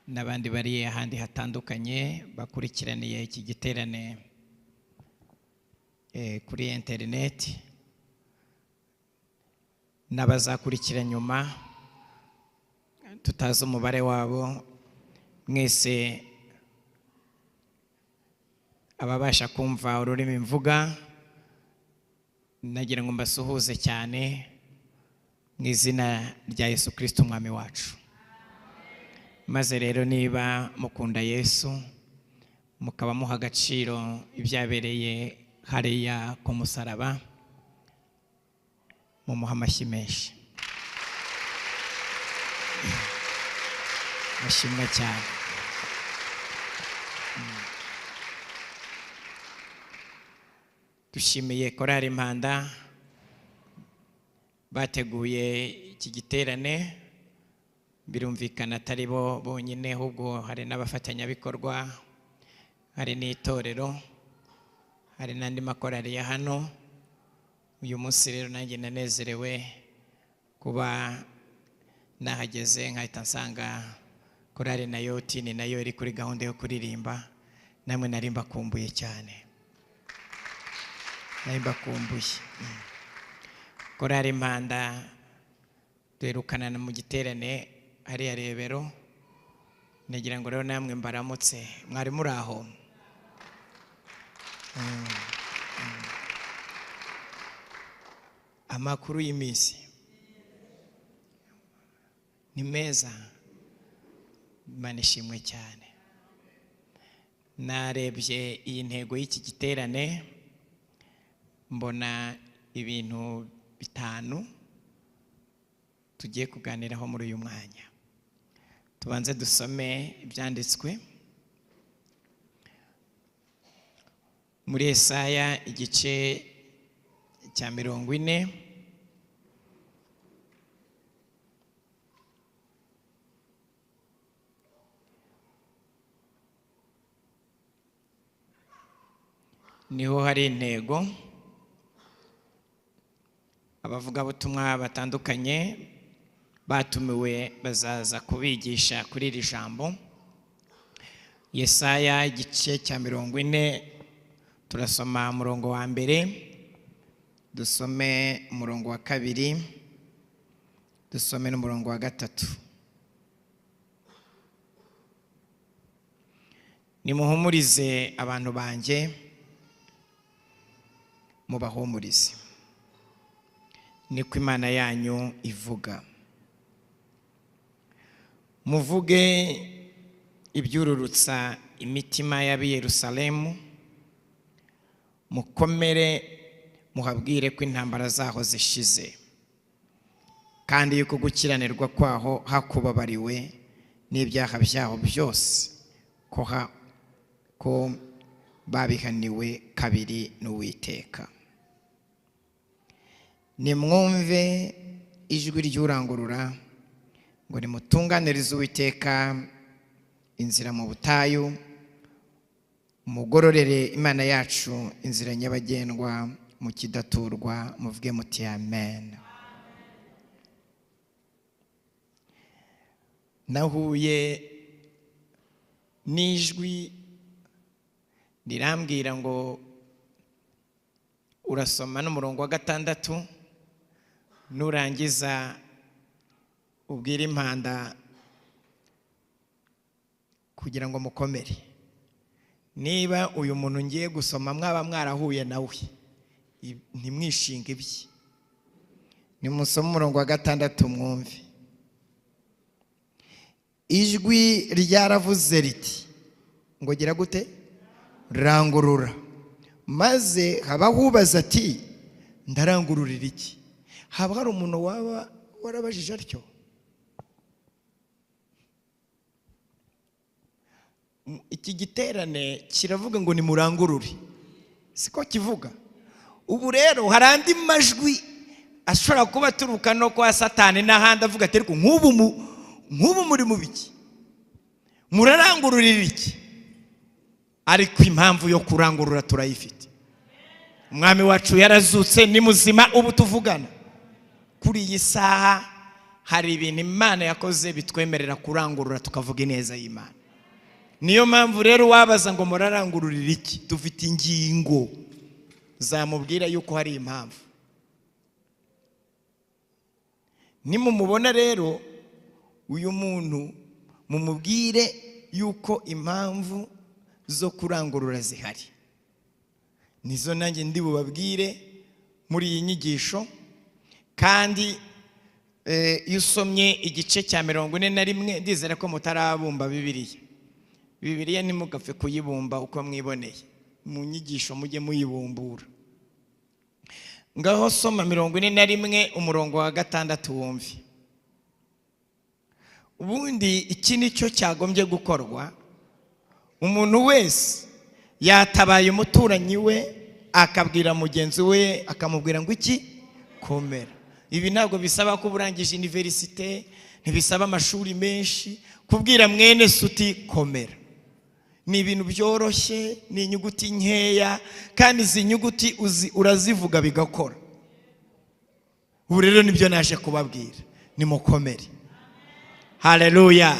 n'abandi bari ahandi hatandukanye bakurikiraniye iki giterane kuri internet, n'abazakurikira nyuma tutazi umubare wabo. Mwese ababasha kumva ururimi mvuga, nagira ngo mbasuhuze cyane mu izina rya Yesu Kristo umwami wacu. Maze rero niba mukunda Yesu, mukaba muha agaciro ibyabereye hariya ku musaraba, mumuha amashyi menshi. Mashimwe cyane. Dushimiye Korali Impanda bateguye iki giterane. Birumvikana atari bo bonyine, ahubwo hari n'abafatanyabikorwa, hari n'itorero, hari n'andi makorali ya hano. Uyu munsi rero nanjye nanezerewe kuba nahageze, nkahita nsanga korali nayo tini nayo iri kuri gahunda yo kuririmba. Namwe nari mbakumbuye cyane, nari mbakumbuye. Korali Impanda duherukana mu giterane hariya Rebero. Nagira ngo rero namwe mbaramutse. Mwari muri aho? Amakuru y'iminsi ni meza, Imana ishimwe cyane. Narebye iyi ntego y'iki giterane, mbona ibintu 5 tugiye kuganiraho muri uyu mwanya. Tubanze dusome ibyanditswe muri Yesaya igice cya 40. Niho hari intego. Abavugabutumwa batandukanye batumiwe bazaza kubigisha kuri iri jambo. Yesaya igice cya 40, turasoma umurongo wa 1, dusome umurongo wa 2, dusome n'umurongo wa 3. Nimuhumurize abantu banjye, mubahumurize, niko Imana yanyu ivuga. Muvuge ibyururutsa imitima y'ab'i Yerusalemu, mukomere muhabwire ko intambara zaho zishize, kandi yuko gukiranirwa kwaho hakubabariwe n'ibyaha byaho byose ko babihaniwe kabiri n'Uwiteka. Nimwumve ijwi ry'urangurura ngo nimutunganirize Uwiteka inzira mu butayu, mugororere Imana yacu inzira nyabagendwa mu kidaturwa. Muvuge muti amen. Nahuye n'ijwi rirambwira ngo urasoma n'umurongo wa 6, nurangiza ubwira Impanda kugira ngo mukomere. Niba uyu muntu ngiye gusoma mwaba mwarahuye nawe, ntimwishinge ibye. Nimusome umurongo wa 6 mwumve. Ijwi ryaravuze riti ngo gira gute? Rangurura. Maze habahubaza ati ndarangururira iki? Haba hari umuntu waba warabajije atyo? Iki giterane kiravuga ngo nimurangurure, siko kivuga? Ubu rero hari andi majwi ashobora kuba aturuka no kwa Satani n'ahandi avuga ati ariko nk'ubu muri mu biki? Murarangururira iki? Ariko impamvu yo kurangurura turayifite. Umwami wacu yarazutse, ni muzima ubu tuvugana. Kuri iyi saha hari ibintu Imana yakoze bitwemerera kurangurura tukavuga ineza y'Imana. Niyo mpamvu rero wabaza ngo murarangururira iki, dufite ingingo zamubwira yuko hari impamvu. Nimumubona rero uyu muntu mumubwire yuko impamvu zo kurangurura zihari. Nizo nanjye ndi bubabwire muri iyi nyigisho. Kandi iyo usomye igice cya 41 ndizera ko mutarabumba Bibiliya nimugapfe kuyibumba uko mwiboneye, mu nyigisho mujye muyibumbura. Ngaho soma 41 umurongo wa 6 wumve. Ubundi iki nicyo cyagombye gukorwa. Umuntu wese yatabaye umuturanyi we akabwira mugenzi we akamubwira ngo iki, komera. Ibi ntabwo bisaba ko burangije universite, ntibisaba amashuri menshi. Kubwira mwene suti komera ni ibintu byoroshye, ni inyuguti nkeya, kandi izi nyuguti urazivuga bigakora. Ubu rero nibyo naje kubabwira, nimukomere. Haleluya.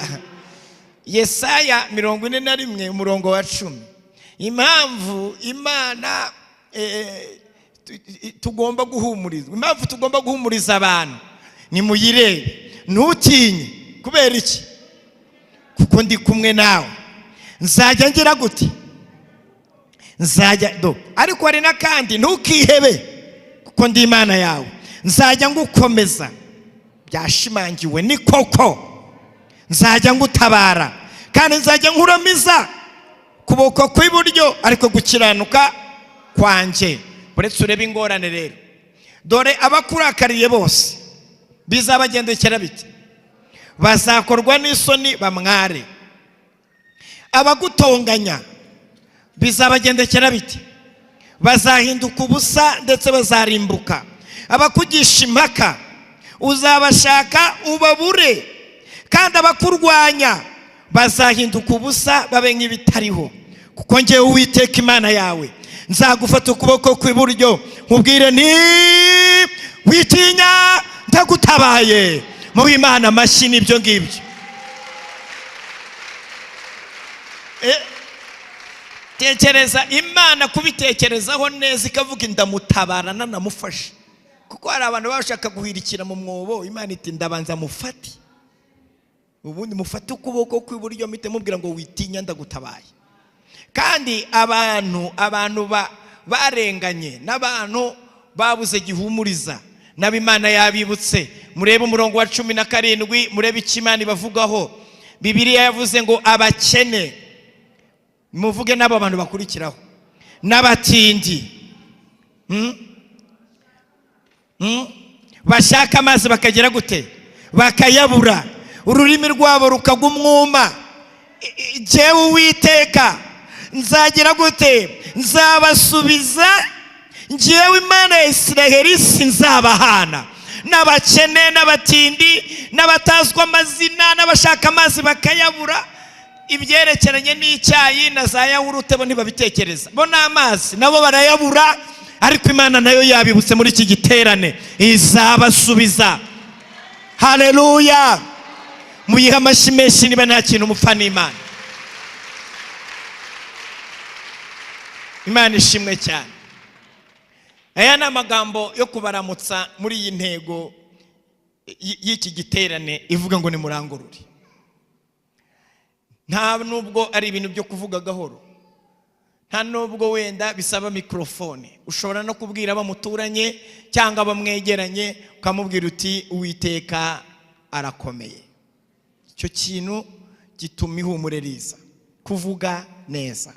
Yesaya 41 umurongo wa 10. Impamvu Imana tugomba guhumurizwa, impamvu tugomba guhumuriza abantu, nimuyirebe. Ntutinye. Kubera iki? Kuko ndi kumwe nawe. Nzajya ngira gute? Nzajya ariko hari nakandi, ntukihebe kuko ndi Imana yawe. Nzajya ngukomeza. Byashimangiwe ni koko. Nzajya ngutabara kandi nzajya nkuramiza kuboko kw'iburyo, ariko gukiranuka kwanjye. Buretse urebe ingorane rero. Dore abakurakariye bose bizabagendekera bite? Bazakorwa n'isoni bamware. Abagutonganya bizabagendekera bite? Bazahinduka ubusa ndetse bazarimbuka. Abakugisha impaka uzabashaka ubabure, kandi abakurwanya bazahinduka ubusa babe nk'ibitariho. Kuko njyewe Uwiteka Imana yawe nzagufata ukuboko kw'iburyo nkubwire nti witinya, ndagutabaye. Mu Imana amashyi n'ibyo ngibyo. Tekereza Imana kubitekerezaho neza ikavuga ndamutabara nanamufashe. Kuko hari abantu bashaka guhirikira mu mwobo, Imana iti ndabanza mufati, ubundi mufate ukuboko kw'iburyo mpite mubwira ngo witinya, ndagutabaye. Kandi abantu barenganye n'abantu babuze gihumuriza nabo Imana yabibutse. Murebe umurongo wa 17, murebe ikimana bavugaho. Bibiliya yavuze ngo abakene, muvuge n'abo abantu bakurikiraho, n'abatindi bashaka amazi bakagera gute? Bakayabura, ururimi rwabo rukagumwuma. Jewe Uwiteka nzagira gute? Nzabasubiza. Njyewe Imana ya Isiraheli sinzabahana. N'abakene, n'abatindi, n'abatazwa amazina, n'abashaka amazi bakayabura. Ibyerekeranye n'icyayi na za yawurute bo ntibabitekereza. Bo n'amazi nabo barayabura, ariko Imana nayo yabibutse muri iki giterane izabasubiza. Haleluya. Muyiha amashyi menshi niba nta kintu mupfa n'Imana. Imana ishimwe cyane. Aya ni amagambo yo kubaramutsa muri iyi ntego y'iki giterane ivuga ngo nimurangurure. Nta nubwo ari ibintu byo kuvuga gahoro, nta nubwo wenda bisaba mikrofone. Ushobora no kubwira abamuturanye cyangwa abamwegeranye ukamubwira uti Uwiteka arakomeye. Icyo kintu gituma ihumure riza, kuvuga neza.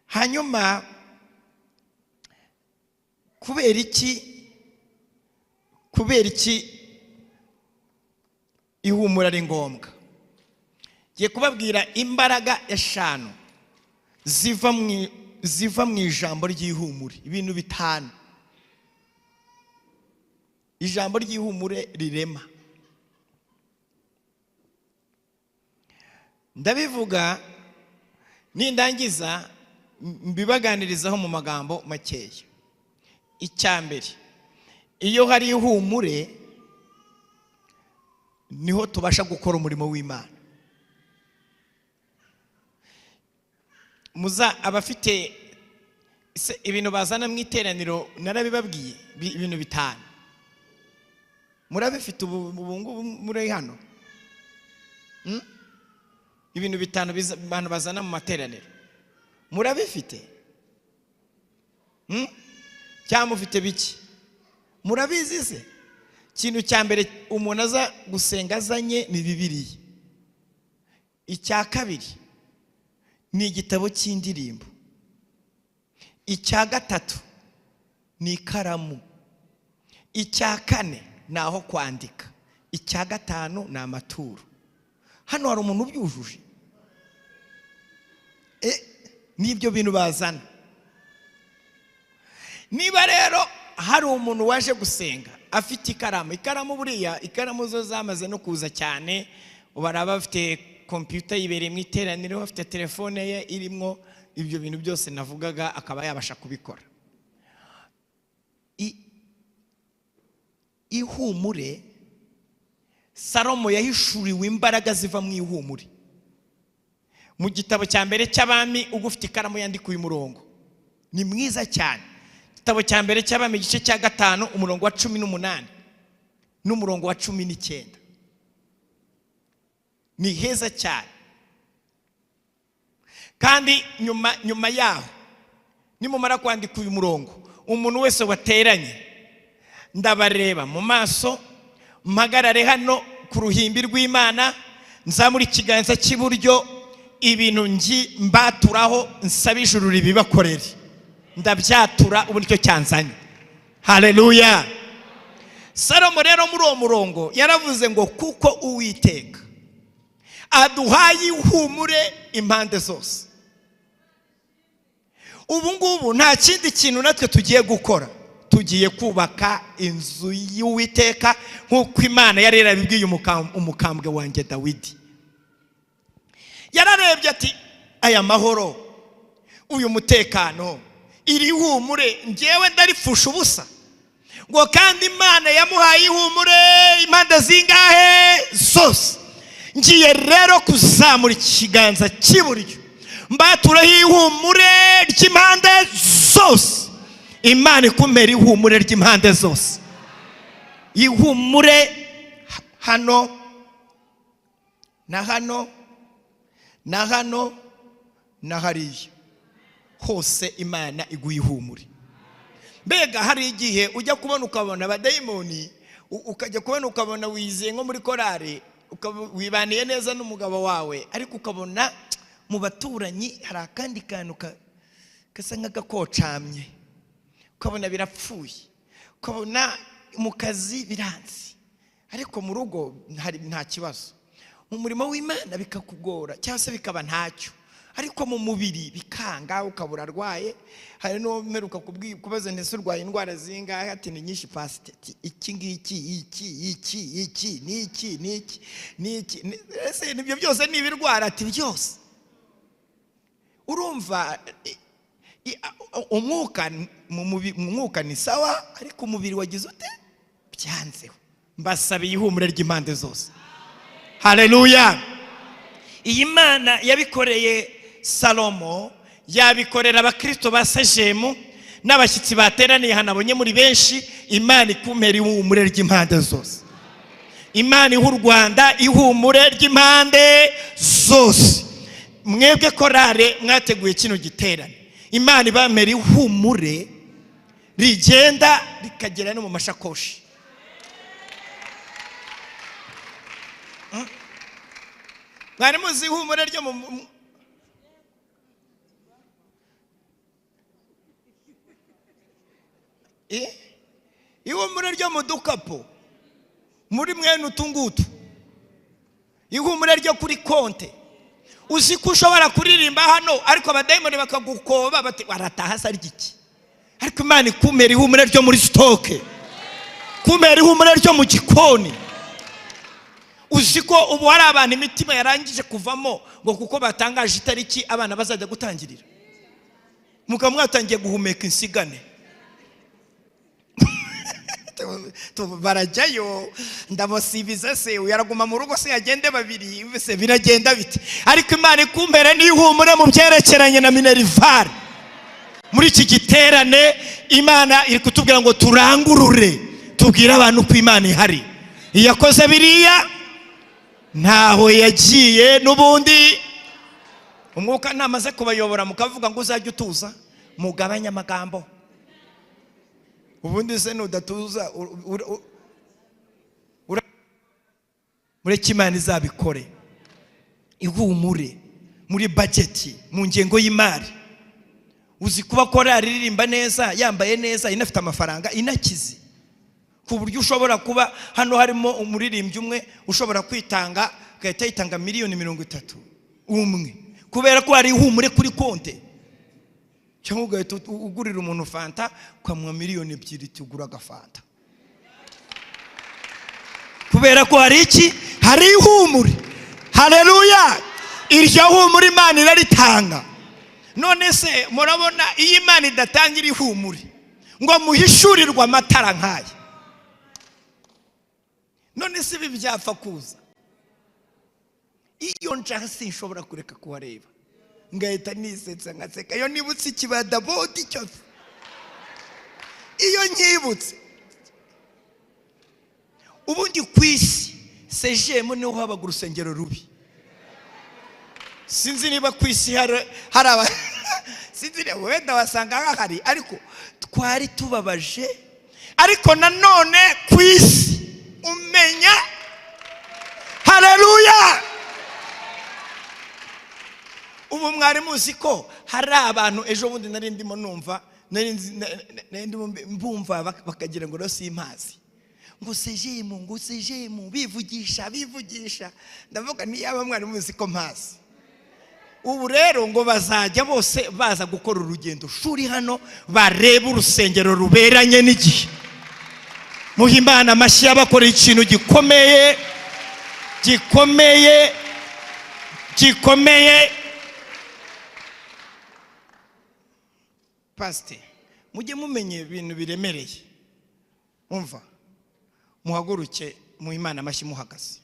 Hanyuma kubera iki ihumura ari ngombwa? Ngiye kubabwira imbaraga 5 ziva mu ijambo ry'ihumure. Ibintu 5 ijambo ry'ihumure rirema. Ndabivuga nindangiza mbibaganirizaho mu magambo makeya. Icyambere, iyo hari ihumure niho tubasha gukora umurimo w'Imana. Muza abafite ibintu bazana mu iteraniro narabibabwiye ibintu bitanu. Murabifite ubungu muri hano? Ibintu bitanu abantu bazana mu materaniro. Murabifite? Cyangwa mufite biki? Murabizi se? Ikintu cya mbere umuntu aza gusenga azanye ni Bibiliya. Icya kabiri ni igitabo cy'indirimbo. Icya gatatu ni ikaramu. Icya kane naho kwandika. Icya gatanu ni amaturo. Hano hari umuntu ubyujuje? Nibyo bintu bazana. Niba rero hari umuntu waje gusenga afite ikaramu buriya ikaramu zo zamaze no kuza cyane, baraba bafite computer yibereye mu iteraniro, afite telefone ye irimo ibyo bintu byose navugaga akaba yabasha kubikora. Ihumure, Salomo yahishuriwe imbaraga ziva mu ihumure. Mu gitabo cya mbere cy'Abami ugufite ikaramu yandika uyu murongo ni mwiza cyane. Igitabo cya mbere cy'Abami igice cya 5 umurongo wa 18 n'umurongo wa 19 ni heza cyane. Kandi nyuma yaho nimumara kwandika uyu murongo, umuntu wese wateranye ndabareba mu maso, mpagarare hano ku ruhimbi rw'Imana, nzamura ikiganza cy'iburyo, ibintu mbaturaho nsaba ijuru ribibakorere. Ndabyatura ubu nicyo cyanzanye. Haleluya. Salomo rero muri uwo murongo yaravuze ngo kuko Uwiteka aduhaye ihumure impande zose. Ubu ngubu nta kindi kintu natwe tugiye gukora, tugiye kubaka inzu y'Uwiteka nk'uko Imana yari yarabibwiye umukambwe wanjye Dawidi. Yararebye ati aya mahoro, uyu mutekano, iri humure ngewe ndarifusha ubusa, ngo kandi Imana yamuhaye ihumure impande zingahe zose. Ngiye rero kuzamura ikiganza cy'iburyo, mbaturaho ihumure ry'impande zose. Imana ikumera ihumure ry'impande zose. Ihumure hano na hano na hano na hariya hose Imana iguha ihumure. Mbega hari igihe ujya kubona ukabona abadayimoni, ukajya kubona ukabona wizeye nko muri korari, wibaniye neza n'umugabo wawe, ariko ukabona mu baturanyi hari akandi kantu gasa nk'agakocamye, ukabona birapfuye, ukabona mu kazi biranze, ariko mu rugo nta kibazo. Mu murimo w'Imana bikakugora cyangwa se bikaba ntacyo, ariko mu mubiri bikanga, ukabura arwaye. Hari no meruka kubaza ndetse urwaye indwara zingahe, ati ni nyinshi pastor, iki ngiki niki ese nibyo byose ni ibirwara, ati byose. Urumva umwuka mwuka ni sawa, ariko umubiri wagize ute byanzeho. Mbasabiye ihumure ry'impande zose. Haleluya. Iyi Mana yabikoreye Salomo, yabikorera abakristo ba Sejemu n'abashyitsi bateraniye hanabonye muri benshi. Imana ikumera ihumure ry'impande zose. Imana ihu Rwanda ihumure ry'impande zose. Mwebwe korale mwateguye kino giterane, Imana ibamera ihumure rigenda rikagera no mu mashakoshi. Mwari muzi ihumure ryo mu ihumure ryo mu dukapo muri mwene utungutu, ihumure ryo kuri konte. Uzi ko ushobora kuririmba hano ariko abadayimoni bakagukoba bati arataha sari giki, ariko Imana ikumera ihumure ryo muri stoke, kumera ihumure ryo mu gikoni. Uzi ko ubu hari abantu imitima yarangije kuvamo ngo kuko batangaje itariki abana bazajya gutangirira, mukaba mwatangiye guhumeka insigane. barajyayo ndabasibiza se uyaraguma mu rugo se yagende babiri se biragenda bite ariko Imana ikumbere n'ihumure mu byerekeranye na Minerval muri iki giterane Imana iri kutubwira ngo turangurure tubwire abantu ko Imana ihari iyakoze biriya ntaho yagiye n'ubundi umwuka namaze kubayobora mukavuga ngo uzajye utuza mugabanya amagambo ubundi se nudatuza mureke Imana izabikore ihumure muri budget mu ngengo y'imari uzi kuba korari ririmba neza yambaye neza inafite amafaranga inakize ku buryo ushobora kuba hano harimo umuririmbyi umwe ushobora kwitanga gahita yitanga $30 umwe kubera ko hari ihumure kuri konte cyangwa ugahita ugurira umuntu fanta ukamuha $2 tugura agafanta kubera ko hari iki hari ihumure haleluya iryo humure Imana iraritanga none se murabona iyi Imana idatangira ihumure ngo muhishurirwa amatara nkaya none se ibi byapfa kuza iyo nshaka sinshobora kureka kuhareba ngahita nisetsa ngaseka iyo nibutse ikibada bodi cyose iyo nkibutse ubundi kwisi sejemo niho habaga urusengero rubi sinzi niba kwisi hari sinzi wenda wasanga hahari ariko twari tubabaje ariko nanone kwisi umenya haleluya ubu mwari muzi ko hari abantu ejo bundi nari ndimo numva mbumva bakagira ngo rose impazi ngo sejemu bivugisha ndavuga ni yaba mwari muzi ko mpazi ubu rero ngo bazajya bose baza gukora urugendo shuri hano bareba urusengero ruberanye n'igihe muhimbana amashyi y'abakora ikintu gikomeye Pastor mujye mumenye ibintu biremereye umva muhaguruke muhimana amashyi muhagaze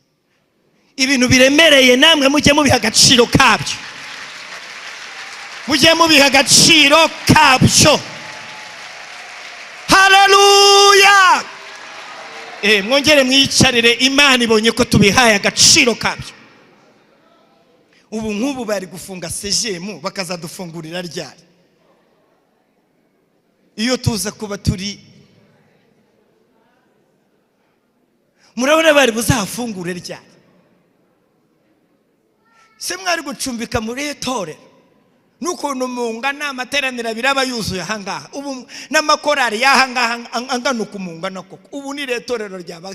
ibintu biremereye namwe mujye mubiha agaciro kabyo haleluya mwongere mwicarire Imana ibonye ko tubihaye agaciro kabyo ubu nk'ubu bari gufunga sejemu bakazadufungurira ryari iyo tuza kuba turi murabona bari buzafungure ryari se mwari gucumbika muri tore nukuntu mungana amateranira biraba yuzuye ahangaha ubu n'amakorari yahangaha angana kumungana koko ubu ni retorero ryaba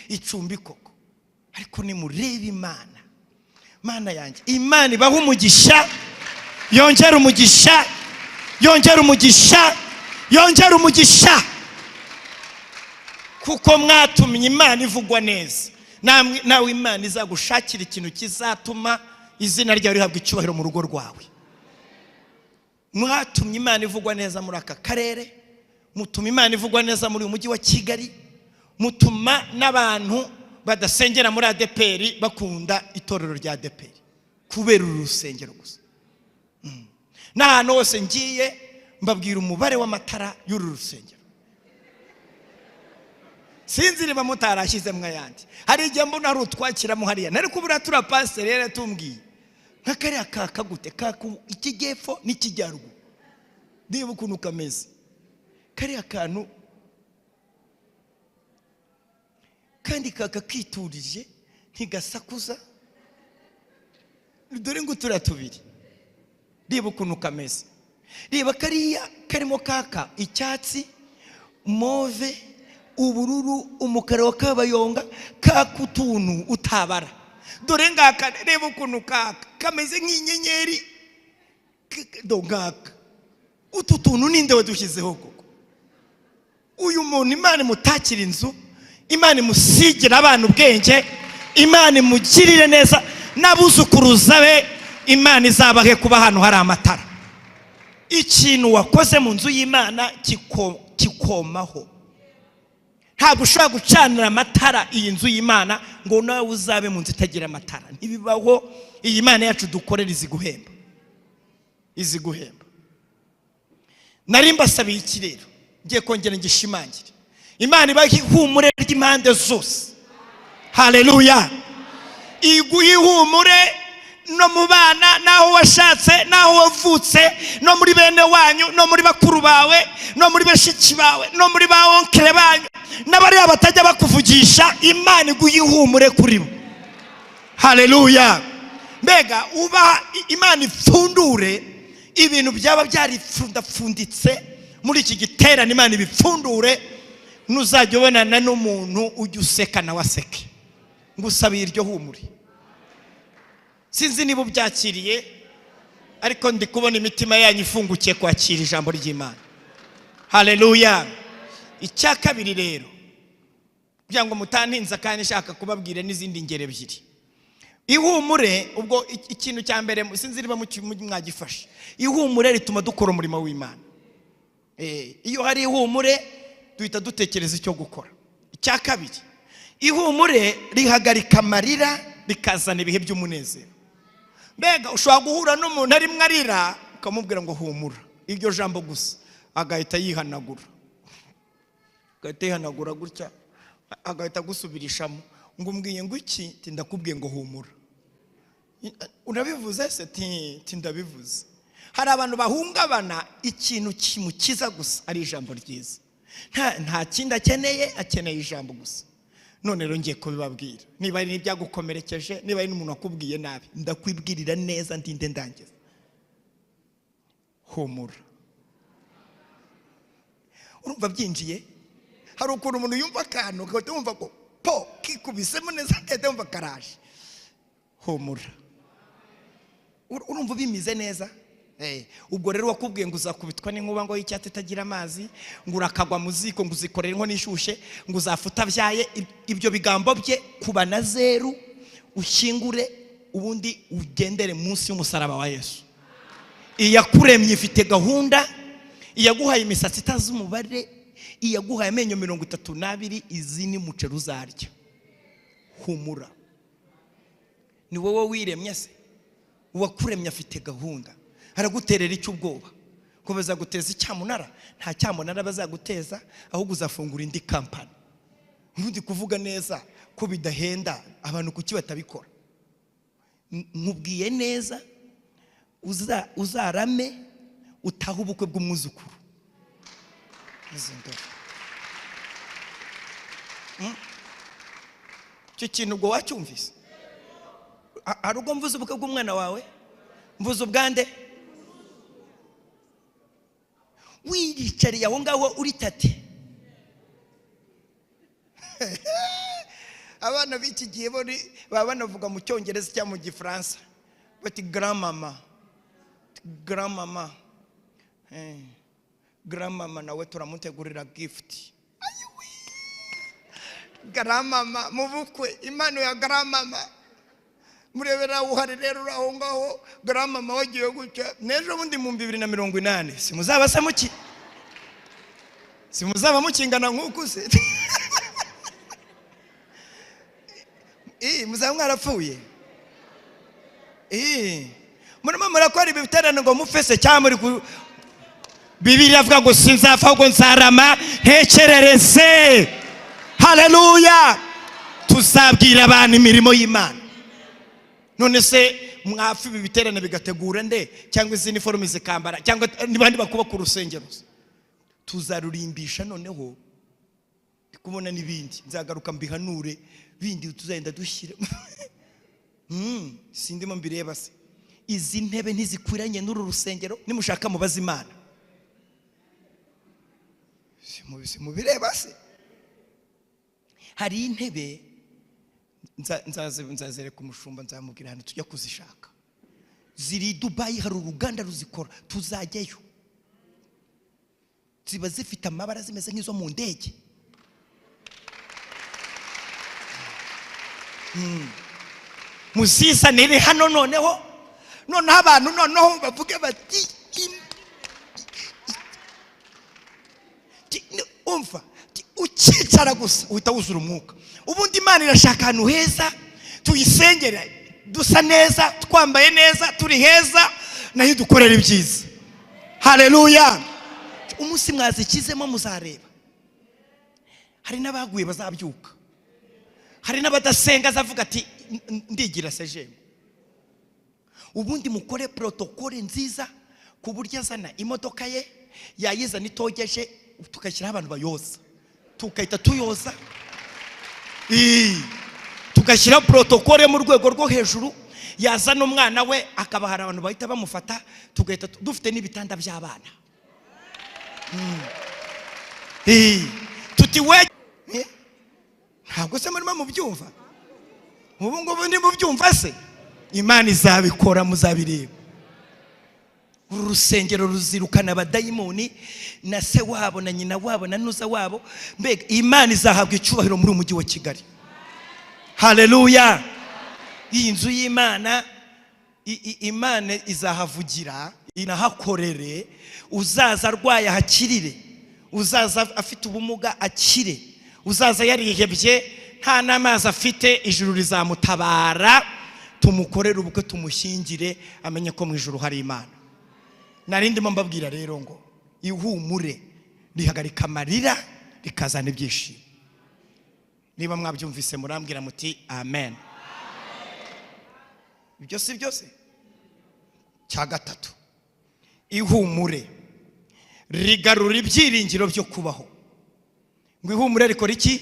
icumbi koko ariko ni murebe Imana yanjye Imana ibaho umugisha yongera umugisha kuko mwatumye Imana ivugwa neza nawe Imana izagushakira ikintu kizatuma izina ryawe rihabwa icyubahiro mu rugo rwawe mwatumye Imana ivugwa neza muri aka karere mutuma Imana ivugwa neza muri umujyi wa Kigali mutuma n'abantu badasengera muri ADPR bakunda itorero rya ADPR kubera urusengero gusa n'ahantu hose ngiye mbabwira umubare w'amatara y'uru rusengero sinzi niba mutarashyize mwayandi hari igihe mbona ari utwakiramo hariya nari kubura tura pastor rero tumbwiye nk'akariya kakagute ikigepfo n'ikijyaruguru ndiba ukuntu kameze kariya kantu kandi kiturije ntigasakuza dore ngo turatubiri ndiba ukuntu kameze reba kariya karimo kaka icyatsi move ubururu umukara wa kabayonga kakutuntu utabara dore ngaka reba ukuntu kaka kameze nk'inyenyeri dongaka utu tuntu ninde wadushyizeho koko uyu muntu Imana mutakira inzu Imana musigira abantu ubwenge Imana mugirire neza nabuzukuruza be Imana izabahe kuba hano hari amatara ikintu wakoze mu nzu y'Imana kikomaho ntabwo ushobora gucanira amatara iyi nzu y'Imana ngo nawe uzabe mu nzu itagira amatara. Ntibibaho. Iyi Imana yacu dukorera izi guhemba. Nari mbasabiye iki rero, ngiye kongera ngishimangire. Imana ibaha ihumure ry'impande zose. Haleluya. Iguha ihumure no mu bana, naho washatse, naho wavutse, no muri bene wanyu, no muri bakuru bawe, no muri bashiki bawe, no muri ba onkere banyu, n'abari abatajya bakuvugisha. Imana iguha ihumure kuri bo. Haleluya. Mbega uba Imana ipfundure ibintu byaba byaripfundapfunditse muri iki giterane. Imana ibipfundure, nuzajya ubonana n'umuntu ujya useka na waseke. Ngusabiye iryo humure. Sinzi niba ubyakiriye, ariko ndi kubona imitima yanyu ifungukiye kwakira ijambo ry'Imana. Haleluya. Icya kabiri rero, kugira ngo mutantinza kandi nshaka kubabwira n'izindi ngero ebyiri. Ihumure, ubwo ikintu cya mbere sinzi niba mwagifashe. Ihumure rituma dukora umurimo w'Imana. Iyo hari ihumure duhita dutekereza icyo gukora. Icya kabiri, ihumure rihagarika amarira bikazana ibihe by'umunezero. Mbega ushobora guhura n'umuntu arimo arira ukamubwira ngo humura, iryo jambo gusa agahita yihanagura. Agahita yihanagura gutya, agahita gusubirishamo ngo umbwiye ngo iki, ndakubwiye ngo humura. Urabivuze se? Ndabivuze. Hari abantu bahungabana ikintu kimukiza gusa ari ijambo ryiza. Nta kindi akeneye ijambo gusa. None rero ngiye kubibabwira. Niba ari n'ibyagukomerekeje, niba ari n'umuntu wakubwiye nabi, ndakwibwirira neza ndinde ndangiza. Humura. Urumva byinjiye? Hari ukuntu umuntu yumva akantu ugahita wumva ko po kikubisemo neza, ugahita wumva karaje. Humura. Urumva bimize neza? Ubwo rero wakubwiye ngo uzakubitwa n'inkuba ngo y'icyatsi itagira amazi, ngo urakagwa mu ziko, ngo uzikorera inkono ishushe, ngo uzafuta byaye, ibyo bigambo bye kuba na zeru, ushyingure, ubundi ugendere munsi y'umusaraba wa Yesu. Iyakuremye ifite gahunda, iyaguhaye imisatsi itazi umubare, iyaguhaye amenyo 32, izi ni mucero uzarya. Humura. Ni wowe wiremye se? Uwakuremye afite gahunda. Haraguterera icyo ubwoba ko bazaguteza icyamunara? Nta cyamunara bazaguteza, ahubwo uzafungura indi kampani. Ntundi kuvuga neza ko bidahenda abantu kuki batabikora. Nkubwiye neza, uzarame utaha ubukwe bw'umwuzukuru. Icyo kintu ubwo wacyumvise? Hari ubwo mvuze ubukwe bw'umwana wawe? Mvuze ubwande? Wiricariye aho ngaho uri tate. Abana b'iki gihe baba banavuga mu Cyongereza cyangwa mu Gifaransa bati grandmama. Grandmama. Grandmama nawe turamutegurira gift. Grandmama mu bukwe, impano ya grandmama. Murebera uhari rero aho ngaho, grandmama wagiye gutya. Nejo bundi mu 2080 simuzaba se muki? Simuzaba mukingana nk'uko se? Muzaba mwarapfuye? Murimo murakora ibiterane ngo mufese cyangwa muri Bibiliya avuga ngo sinzapfa ahubwo nzarama ntekerereze. Haleluya. Tuzabwira abantu imirimo y'Imana. None se mwafi ibiterane bigategura nde cyangwa izindi forume zikambara cyangwa nibandi bakuba ku rusengero? Tuzarurimbisha noneho kubona nibindi, nzagaruka mbihanure bindi tuzagenda dushyira. Sindimo mbireba se. Izi ntebe ntizikwiranye n'uru rusengero, nimushaka mubaza Imana. Mubireba se? Hari intebe nzazereka umushumba, nzamubwira hano tujya kuzishaka. Ziri Dubai, hari uruganda ruzikora, tuzajyayo. Ziba zifite amabara zimeze nk'izo mu ndege. Muzizanire hano noneho abantu noneho bavuge bati umva ukicara gusa uhita wuzura umwuka. Ubundi Imana irashaka ahantu heza tuyisengera, dusa neza, twambaye neza, turi heza, nayo dukorera ibyiza. Haleluya. Umunsi mwazikizemo muzareba, hari n'abaguye bazabyuka, hari n'abadasenga azavuga ati ndigira sejemu. Ubundi mukore protokole nziza ku buryo azana imodoka ye yayizana itogeje, tukashyiraho abantu bayoza, tukahita tuyoza, tugashyira protokole mu rwego rwo hejuru. Yazana umwana we akaba hari abantu bahita bamufata, tugahita dufite n'ibitanda by'abana. Tuti we ntabwo se muri mu byumva, ubu ngubu ndi mu byumva se. Imana izabikora, muzabireba. Uru rusengero ruzirukana abadayimoni na se wabo na nyina wabo na nuza wabo. Mbega Imana izahabwa icyubahiro muri umujyi wa Kigali. Haleluya. Iyi nzu y'Imana, Imana izahavugira, inahakorere. Uzaza arwaye hakirire, uzaza afite ubumuga akire, uzaza yarihebye nta n'amazi afite, ijuru rizamutabara, tumukorere ubukwe, tumushyingire, amenye ko mu ijuru hari Imana. Narindimo mbabwira rero ngo ihumure rihagarika amarira rikazana ibyishimo. Niba mwabyumvise murambwira muti amen. Ibyo si byose. Cya gatatu, ihumure rigarura ibyiringiro byo kubaho. Ngo ihumure rikora iki?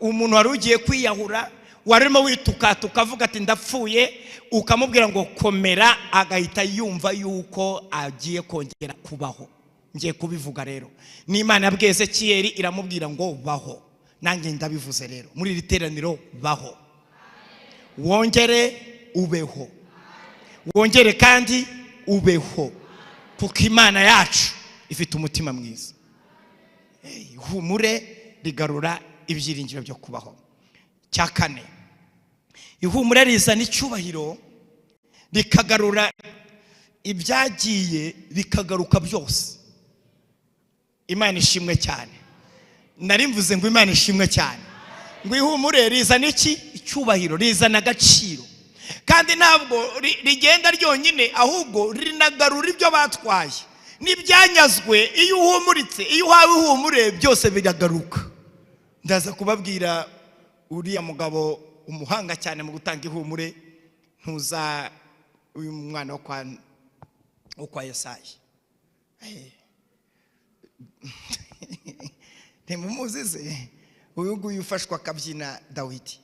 Umuntu wari ugiye kwiyahura, warimo wituka tukavuga ati ndapfuye, ukamubwira ngo komera, agahita yumva yuko agiye kongera kubaho. Ngiye kubivuga rero, n'Imana yabwiye Ezekiyeli iramubwira ngo baho. Nanjye ndabivuze rero muri iri teraniro, baho, wongere ubeho, wongere kandi ubeho, kuko Imana yacu ifite umutima mwiza. Ihumure rigarura ibyiringiro byo kubaho. Cya kane, ihumure rizana icyubahiro, rikagarura ibyagiye bikagaruka byose. Imana ishimwe cyane. Nari mvuze ngo Imana ishimwe cyane. Ngo ihumure rizana iki? Icyubahiro, rizana agaciro. Kandi ntabwo rigenda ryonyine, ahubwo rinagarura ibyo batwaye n'ibyanyazwe. Iyo uhumuritse, iyo uhawe ihumure, byose biragaruka. Ndaza kubabwira uriya mugabo umuhanga cyane mu gutanga ihumure, ntuza uyu mwana wo kwa Yesaya. Ntimumuzize, uyu nguyu ufashwa akabyina Dawidi.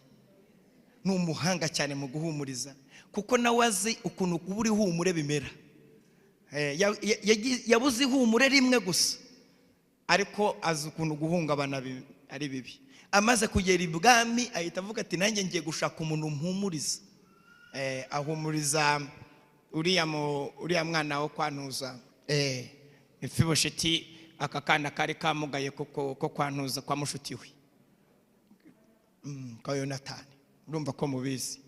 Ni umuhanga cyane mu guhumuriza, kuko nawe azi ukuntu kubura ihumure bimera. Yabuze ihumure rimwe gusa, ariko azi ukuntu guhungabana ari bibi. Amaze kugera ibwami ahita avuga ati nanjye ngiye gushaka umuntu mpumuriza. Ahumuriza uriya mwana wo kwantuza Mefibosheti, aka kana kari kamugaye ko kwantuza kwa mushuti we kwa Yonatani. Urumva ko mubizi.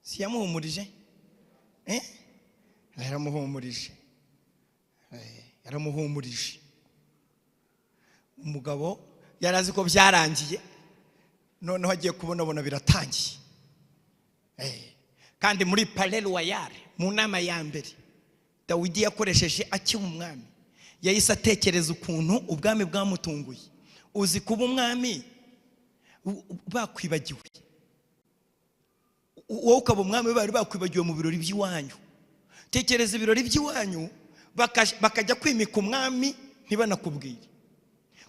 Si yamuhumurije? Yaramuhumurije. Umugabo yarazi ko byarangiye, noneho agiye kubona biratangiye. Kandi muri Palais Royal, mu nama ya mbere Dawidi yakoresheje akiri umwami, yahise atekereza ukuntu ubwami bwamutunguye. Uzi kuba umwami bakwibagiwe, wowe ukaba umwami bari bakwibagiwe mu birori by'iwanyu. Tekereza ibirori by'iwanyu, bakajya kwimika umwami ntibanakubwire,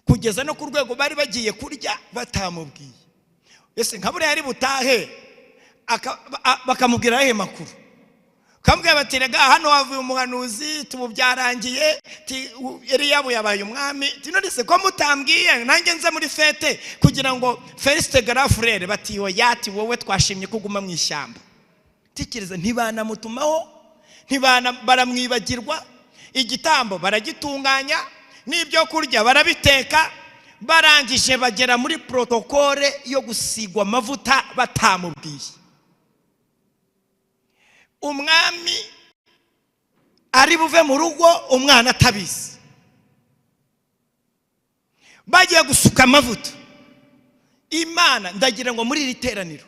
kugeza no ku rwego bari bagiye kurya batamubwiye. Ese nka buriya ari butahe bakamubwira ahe makuru, kamubwira bati rega hano wavuye umuhanuzi, tubu byarangiye, Eliyabu yabaye umwami. None se ko mutambwiye nanjye nza muri fete kugira ngo Felicite Garafurere? Bati yati wowe twashimye kuguma mu ishyamba. Tekereza, ntibanamutumaho, baramwibagirwa. Igitambo baragitunganya, n'ibyo kurya barabiteka, barangije bagera muri protokole yo gusigwa amavuta batamubwiye. Umwami ari buve mu rugo umwana atabizi. bagiye gusuka amavuta. Imana ndagira ngo muri iri teraniro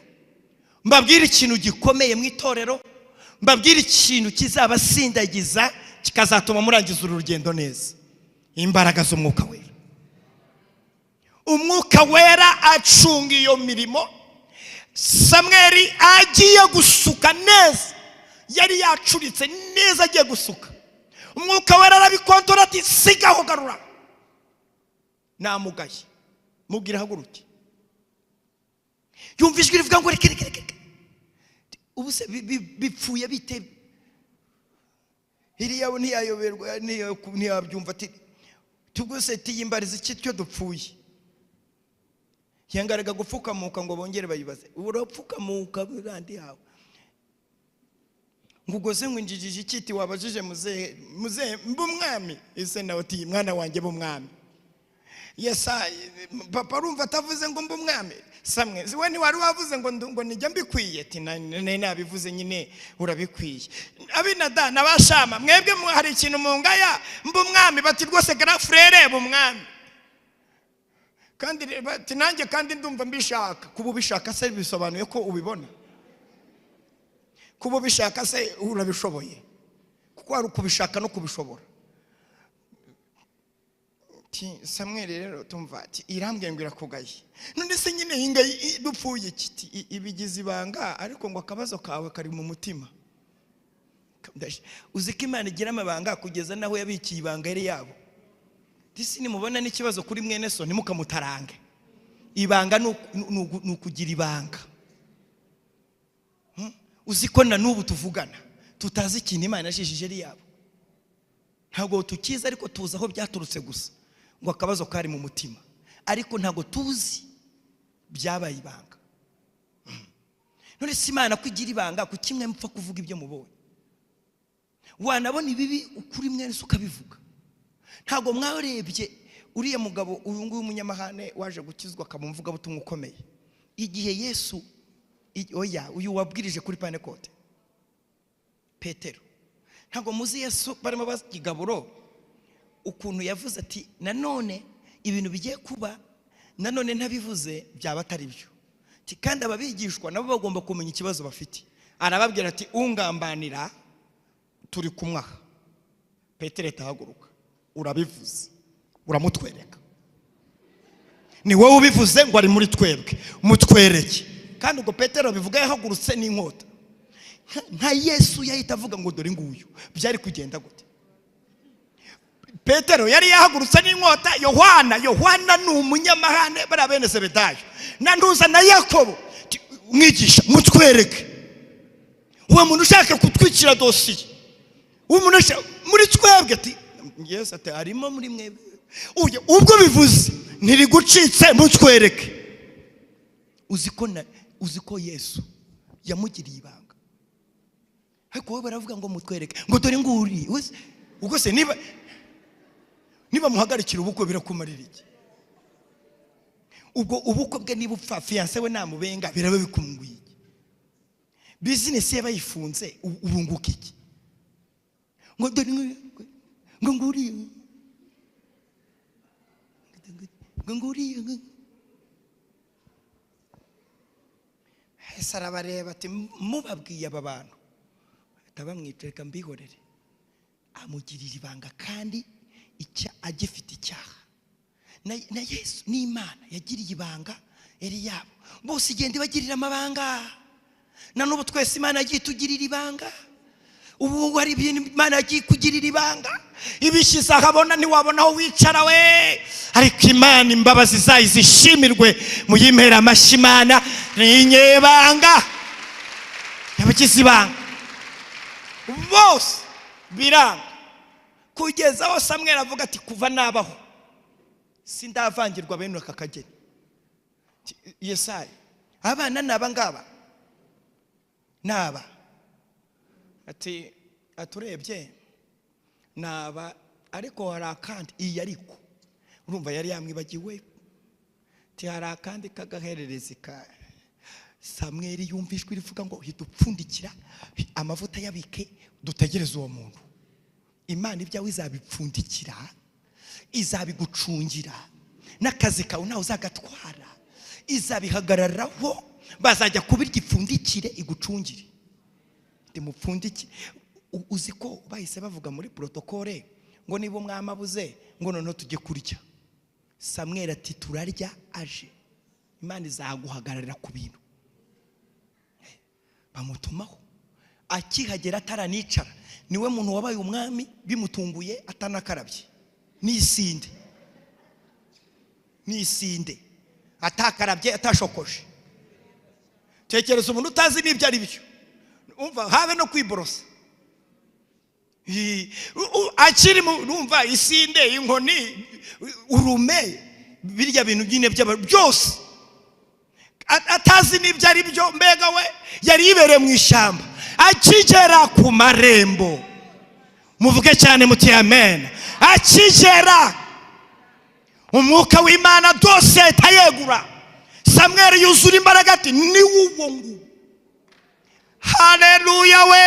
mbabwire ikintu gikomeye mu itorero, mbabwire ikintu kizabasindagiza kikazatuma murangiza urugendo neza. Imbaraga z'umwuka wera. Umwuka wera acunga iyo mirimo. Samweli agiye gusuka neza, yari yacuritse neza agiye gusuka. Umwuka wera arabikontora ati sigaho garura. Namugaye mubwira haguruke. Yumva ijwi rivuga ngo reke. Ubuse bipfuye bite? Iri yabo ntiyayoberwa ntiyabyumva ati tugose tiyimbariza iki cyo dupfuye. Yangaraga gupfukamuka ngo bongere bayibaze. Urapfukamuka burandi yawe. Ngugoze ngo injijije ikiti wabajije muze mbumwami. Ese nawe ati mwana wanjye bumwami. Yesa papa urumva atavuze ngo mbumwami. Samwe ziwe ni wari wavuze ngo nijya mbikwiye ati nabivuze nyine urabikwiye. Abinada nabashama mwebwe hari ikintu mungaya mbumwami bati rwose gara frere bumwami. Kandi bati nanjye kandi ndumva mbishaka. Kuba bishaka se bisobanuye ko ubibona. Kuba bishaka se urabishoboye. Kuko ari kubishaka no kubishobora. Samweli rero tumva ati irambwiye ngo irakugaye. None se nyine hinga dupfuye ikiti ibigize ibanga ariko ngo akabazo kawe kari mu mutima. Uziko Imana igira amabanga kugeza naho yabikiye ibanga yari yabo. Disi nimubona n'ikibazo kuri mwene so ntimukamutarange. Ibanga nukugira ibanga. Uziko na nubu tuvugana tutazi ikintu Imana yashishije ari yabo. Ntabwo tukiza ariko tuzi aho byaturutse gusa. Ngo akabazo kari mu mutima ariko ntago tuzi byabaye ibanga. None si Imana kwigira ibanga ku kimwe mupfa kuvuga ibyo mubonye. Wanabona ibibi ukuri mwene so ukabivuga. Ntago mwarebye uriya mugabo uyu nguyu umunyamahane waje gukizwa akamumvuga butumwa ukomeye. Igihe Yesu uyu wabwirije kuri Pentecote Petero. Ntago muzi Yesu barimo bazigaburo ukuntu yavuze ati nanone ibintu bigiye kuba nanone ntabivuze byaba atari byo. Kandi ababigishwa nabo bagomba kumenya ikibazo bafite. Arababwira ati ungambanira turi kumwaha. Petero tahaguruka. Urabivuze uramutwereka. Ni wowe ubivuze ngo ari muri twebwe mutwereke. Kandi ubwo Petero bivuga yahagurutse n'inkota. Nta Yesu yahita avuga ngo dore nguyu. Byari kugenda gute? Petero yari yahagurutse n'inkota. Yohana ni umunyamahane bari abene Zebedayo. Nanduza na Yakobo mwigisha mutwereke. Uwo muntu ushaka kutwikira dosiye. Umuntu muri twebwe ati Yesu ati arimo muri mwebwe. Ubwo bivuze ntirigucitse mutwereke. Uziko Yesu yamugiriye ibanga. Ariko wowe baravuga ngo mutwereke ngo dore nguri. Ubwo se niba muhagarikira ubukwe birakumarira iki? Ubwo ubukwe bwe niba upfa fiancé we namubenga birabe bikumbuye iki? Business ye bayifunze urunguka iki? Ngo dore ngo nguri Sarabareba ati mubabwiye aba bantu atabamwicereka mbihorere. Amugirira ibanga kandi agifite icyaha. Na Yesu ni Imana yagiriye ibanga eri yabo. Bose igende bagirira amabanga. Na n'ubu twese Imana yagiye tugirira ibanga. Ubu wari ibintu Imana yagiye kugirira ibanga. Ibishize ahabona ntiwabona aho wicara we. Ariko Imana imbabazi zayo zishimirwe muyimpera amashyi. Imana ni inyebanga. Yabagize ibanga bose biranga. Kugeza aho Samweli avuga ati kuva nabaho sindavangirwa bene aka kageni. Yesaya abana naba ngaba naba ati aturebye naba ariko hari akandi iyi ariko urumva yari yamwibagiwe. Ati hari akandi kagahererezi ka Samweli yumvishwe rivuga ngo hidupfundikira amavuta yabike dutegereze uwo muntu. Imana ibyawe izabipfundikira izabigucungira n'akazi kawe ntawe uzagatwara, izabihagararaho, bazajya kubirya ipfundikire igucungire. Ndimupfundikire. Uzi ko bahise bavuga muri protokole ngo niba umwami abuze ngo noneho tujye kurya. Samweli ati turarya aje, Imana izaguhagararira ku bintu. Bamutumaho, akihagera ataranicara, niwe muntu wabaye umwami bimutunguye atanakarabye n'isinde atakarabye atashokoje. Tekereza umuntu utazi n'ibyo ari byo, umva habe no kwiborosa, akiri numva isinde, inkoni, urume, birya bintu byine byose atazi n'ibyo ari byo. Mbega we yari yibereye mu ishyamba, akigera ku marembo, muvuge cyane muti amen, akigera umwuka w'Imana dose tayegura, Samweli yuzura imbaraga ati ni uwo nguwo. Haleluya we,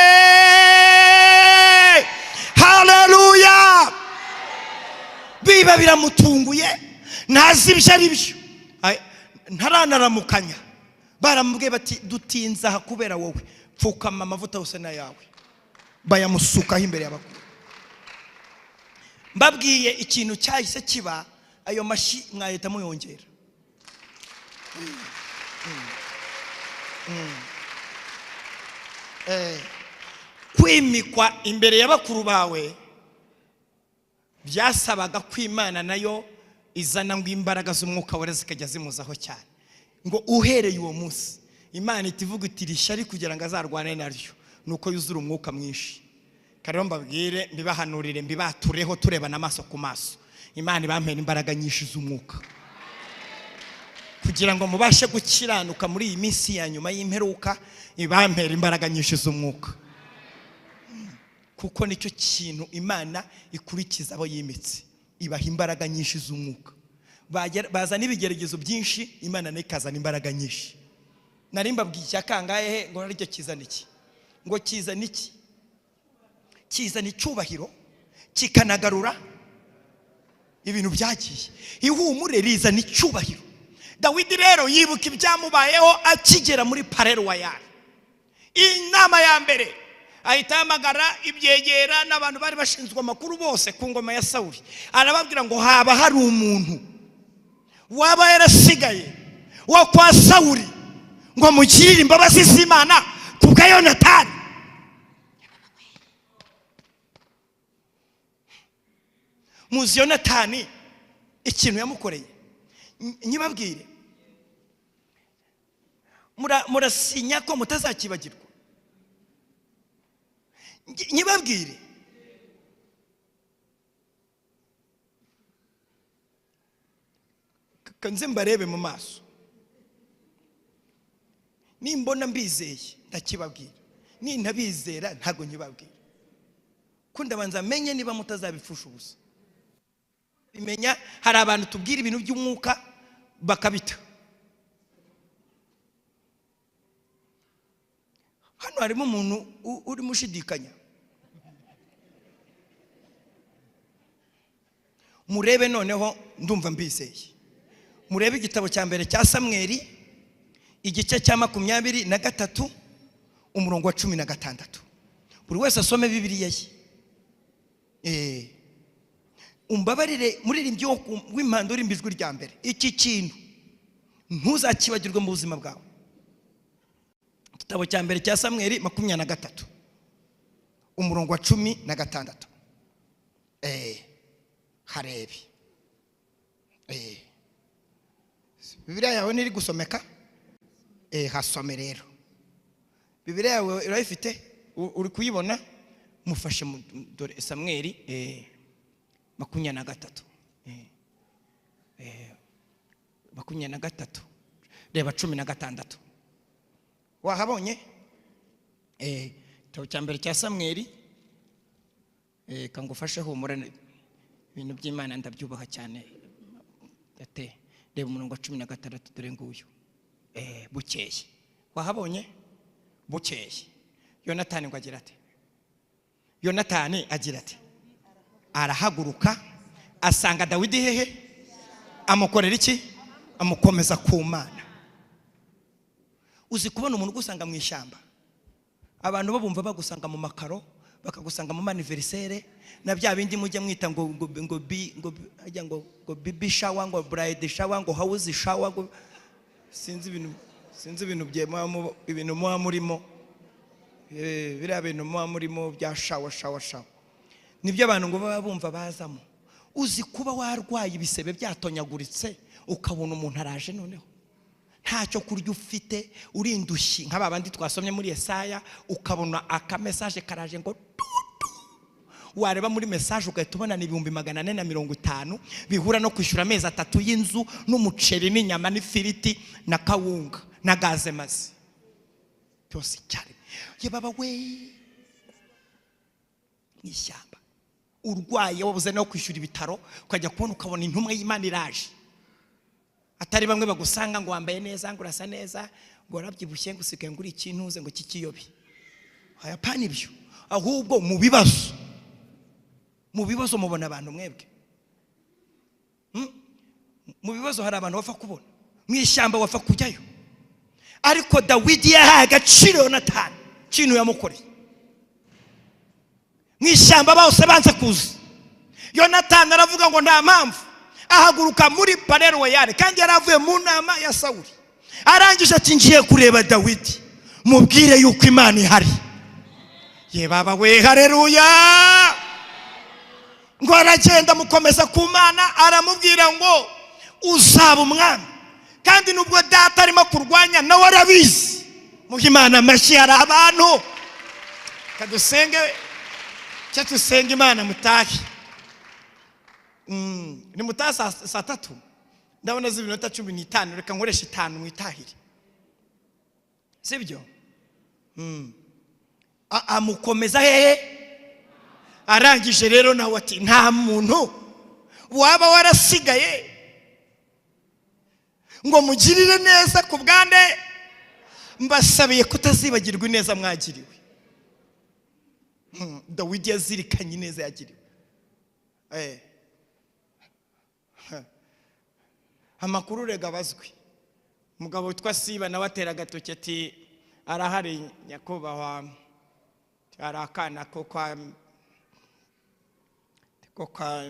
haleluya. Biba biramutunguye, ntazi ibyo ari byo, ntaranaramukanya. Baramubwiye bati dutinza aha kubera wowe, pfukama amavuta yose na yawe. Bayamusukaho imbere y'abakuru. Mbabwiye ikintu cyahise kiba, ayo mashi mwahita muyongera. Kwimikwa imbere y'abakuru bawe byasabaga kw'Imana nayo izana ngo imbaraga z'umwuka wera zikajya zimuzaho cyane, ngo uhereye uwo munsi Imana itivuga iti rishyari kugira ngo azarwane naryo, nuko yuzura umwuka mwinshi. Karero mbabwire, mbibahanurire, mbibatureho turebana amaso ku maso, Imana ibampera imbaraga nyinshi z'umwuka kugira ngo mubashe gukiranuka muri iyi minsi ya nyuma y'imperuka. Ibampera imbaraga nyinshi z'umwuka, kuko nicyo kintu Imana ikurikiza abo yimitse, ibaha imbaraga nyinshi z'umwuka. Bazana ibigeragezo byinshi, Imana nayo ikazana imbaraga nyinshi. Nari mbabwiye cyakangaye ngo naryo kizana iki, ngo kizana iki, kizana icyubahiro, kikanagarura ibintu byagiye. Ihumure rizana icyubahiro. Dawidi rero yibuka ibyamubayeho akigera muri Pareruwayari. Inama ya mbere ahita hamagara ibyegera n'abantu bari bashinzwe amakuru bose ku ngoma ya Sawuli, arababwira ngo haba hari umuntu waba yarasigaye wo kwa Sawuli ngo mugirire imbabazi z'Imana kubwa Yonatani. Muzi Yonatani ikintu yamukoreye, nyibabwire, murasinya ko mutazakibagirwa. Nyibabwire, kanze mbarebe mu maso, nimbona mbizeye ndakibabwira, nintabizera ntago nyibabwira. Kundabanza menye niba mutazabifusha ubusa. Bimenya hari abantu tubwira ibintu by'umwuka bakabita. Hano harimo umuntu uri mushidikanya. Murebe noneho ndumva mbizeye. Murebe igitabo cya mbere cya Samweli igice cya 23 umurongo wa 16. Buri wese asome Bibiliya ye. Umbabarire muririmbyi w'impando urimbijwe rya mbere. Iki kintu ntuzakibagirwe mu buzima bwawe. Igitabo cya mbere cya Samweli 23 umurongo wa 16. Harebi. Bibiliya yawe niri gusomeka? Hasome rero. Bibiliya yawe urayifite? Uri kuyibona? Mufashe dore Samweli 23. 23. Reba 16. Wahabonye? Igitabo cya mbere cya Samweli. Kangufashe humura ibintu by'Imana ndabyubaha cyane. Reba umurongo wa 16 dore nguyu. Bukeye. Wahabonye? Bukeye. Yonatani ngo agira ati? Yonatani agira ati? Arahaguruka asanga Dawidi hehe? amukorera iki? Amukomeza ku Mana. Uzi kubona umuntu gusanga mu ishyamba, abantu babumva bagusanga mu makaro, bakagusanga mu anniversaire na bya bindi mujya mwita ngo baby shower, ngo bride shower, ngo house shower, ngo sinzi ibintu ibintu muba murimo, biriya bintu muba murimo bya shower. Nibyo abantu ngo baba bumva bazamo. Uzi kuba warwaye ibisebe byatonyaguritse ukabona umuntu araje noneho ntacyo kurya ufite, urindushyi nk'aba bandi twasomye muri Yesaya, ukabona aka message karaje ngo wareba muri message ugahita ubona ni 450 bihura no kwishyura amezi 3 y'inzu n'umuceri n'inyama n'ifiriti na kawunga na gaze mazi byose cyane. Ye baba we, n'ishyamba urwaye wabuze no kwishyura ibitaro, ukajya kubona ukabona intumwa y'Imana iraje. Atari bamwe bagusanga ngo wambaye neza, ngo urasa neza, ngo warabyibushye, ngo usigaye nguri ikintuze ngo kikiyobe. Haya pani byo. Ahubwo mu bibazo mubona abantu mwebwe. Mu bibazo hari abantu bafa kubona. Mu ishyamba wafa kujyayo. Ariko Dawidi yahaye agaciro Yonatani kintu yamukoreye. Mu ishyamba bose banze kuza. Yonatani aravuga ngo nta mpamvu, ahaguruka muri Parero yare, kandi yaravuye mu nama ya Sawuli. Arangije ati ngiye kureba Dawidi, mubwire yuko Imana ihari. Ye baba we, haleluya. Ngo aragenda mukomeza ku Mana, aramubwira ngo uzaba umwami, kandi nubwo data arimo kurwanya nawe arabizi. Muhe Imana amashyi. Hari abantu kadusenge cyo tusenga Imana mutahi. Ni mutaha saa 3 ndabona z'ibinota 15, reka nkoresha 5 mwitahire, sibyo? Amukomeza hehe. Arangije rero nawe ati nta muntu waba warasigaye ngo mugirire neza ku bwande, mbasabiye kutazibagirwa neza mwagiriwe. Dawidi yazirikanye neza yagiriwe. Amakuru rega bazwi. Mugabo witwa Siba nawe atera agatoki ati arahari nyakubahwa, arakana ko kwa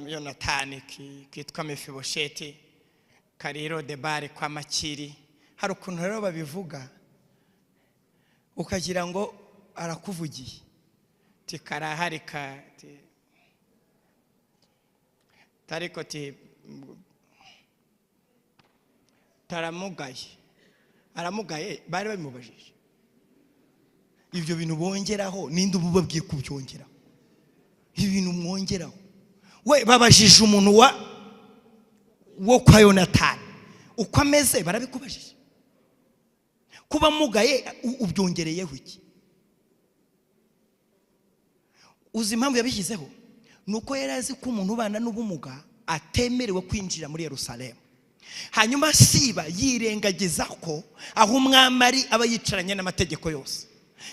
Yonatani kitwa Mefibosheti kariro de bare kwa Makiri. Hari ukuntu rero babivuga ukagira ngo arakuvugiye, ti karahari ka tariko ti aramugaye bari babimubajije. Ibyo bintu bongeraho ninde ububabwiye kubyongeraho? Ibintu mwongeraho we babajije umuntu wo kwa Yonatani uko ameze, barabikubajije. Kuba mugaye ubyongereyeho iki? Uzi impamvu yabishyizeho? Nuko yarazi ko umuntu ubana n'ubumuga atemerewe kwinjira muri Yerusalemu. Hanyuma Siba yirengagiza ko aho umwami ari aba yicaranye n'amategeko yose.